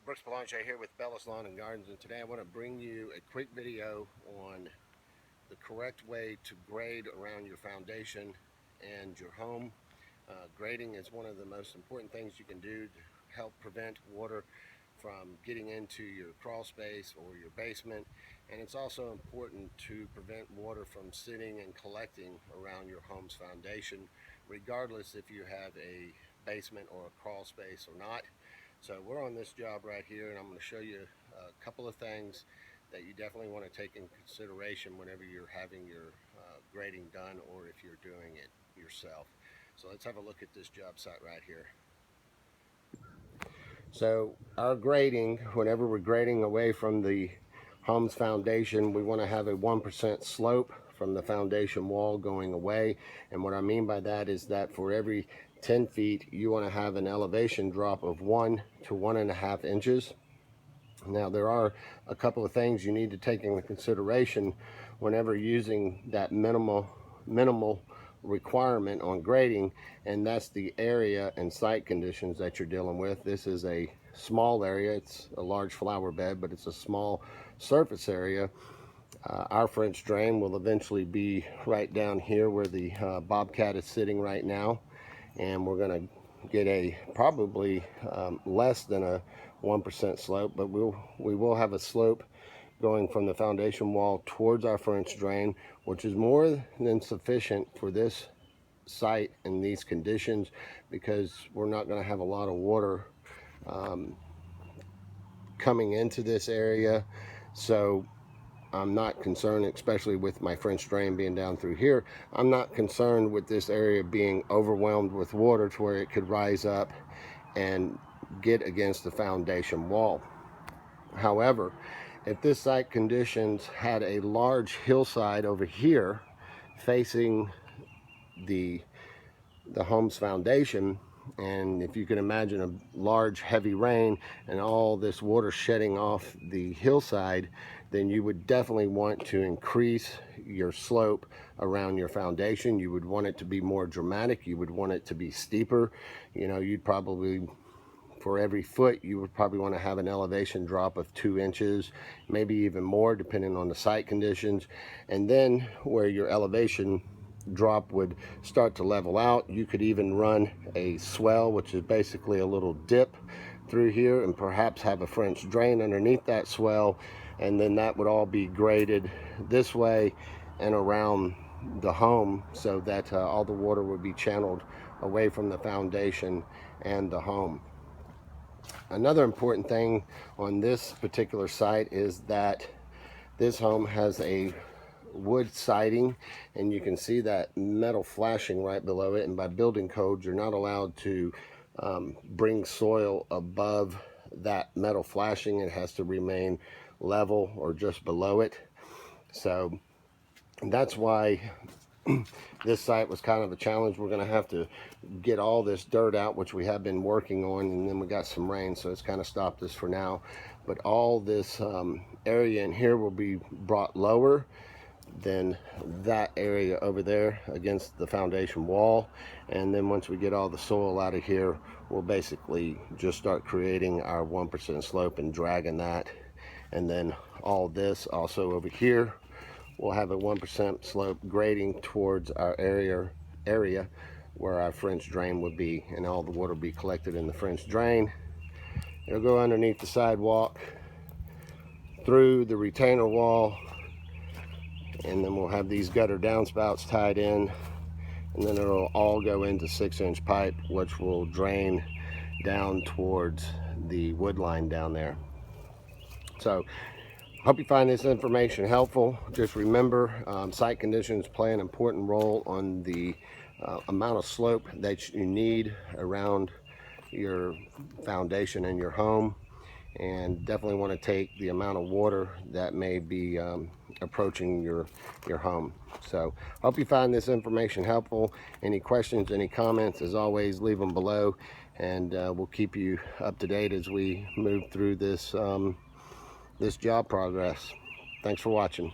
Brooks Belanger here with Bellis Lawn and Gardens, and today I want to bring you a quick video on the correct way to grade around your foundation and your home. Grading is one of the most important things you can do to help prevent water from getting into your crawl space or your basement, and it's also important to prevent water from sitting and collecting around your home's foundation, regardless if you have a basement or a crawl space or not. So we're on this job right here, and I'm going to show you a couple of things that you definitely want to take in consideration whenever you're having your grading done, or if you're doing it yourself. So let's have a look at this job site right here. So our grading, whenever we're grading away from the home's foundation, we want to have a 1% slope from the foundation wall going away. And what I mean by that is that for every 10 feet, you want to have an elevation drop of 1 to 1.5 inches. Now, there are a couple of things you need to take into consideration whenever using that minimal requirement on grading, and that's the area and site conditions that you're dealing with. This is a small area. It's a large flower bed, but it's a small surface area. Our French drain will eventually be right down here where the bobcat is sitting right now, and we're going to get a probably less than a 1% slope, but we will have a slope going from the foundation wall towards our French drain, which is more than sufficient for this site in these conditions, because we're not going to have a lot of water coming into this area. So I'm not concerned, especially with my French drain being down through here, I'm not concerned with this area being overwhelmed with water to where it could rise up and get against the foundation wall. However, if this site conditions had a large hillside over here facing the home's foundation, and if you can imagine a large heavy rain and all this water shedding off the hillside, then you would definitely want to increase your slope around your foundation. You would want it to be more dramatic. You would want it to be steeper. You know, you'd probably, for every foot, you would probably want to have an elevation drop of 2 inches, maybe even more, depending on the site conditions. And then where your elevation drop would start to level out, you could even run a swell, which is basically a little dip through here, and perhaps have a French drain underneath that swell, and then that would all be graded this way and around the home, so that all the water would be channeled away from the foundation and the home. Another important thing on this particular site is that this home has a wood siding, and you can see that metal flashing right below it, and by building codes you're not allowed to bring soil above that metal flashing. It has to remain level or just below it. So that's why this site was kind of a challenge. We're going to have to get all this dirt out, which we have been working on, and then we got some rain, so it's kind of stopped us for now. But all this area in here will be brought lower than that area over there against the foundation wall. And then once we get all the soil out of here, we'll basically just start creating our 1% slope and dragging that. And then all this also over here, we'll have a 1% slope grading towards our area where our French drain would be, and all the water will be collected in the French drain. It'll go underneath the sidewalk, through the retainer wall, and then we'll have these gutter downspouts tied in, and then it'll all go into 6-inch pipe, which will drain down towards the wood line down there. So hope you find this information helpful. Just remember, site conditions play an important role on the amount of slope that you need around your foundation and your home, and definitely want to take the amount of water that may be approaching your home. So hope you find this information helpful. Any questions, any comments, as always, leave them below, and we'll keep you up to date as we move through this this job progress. Thanks for watching.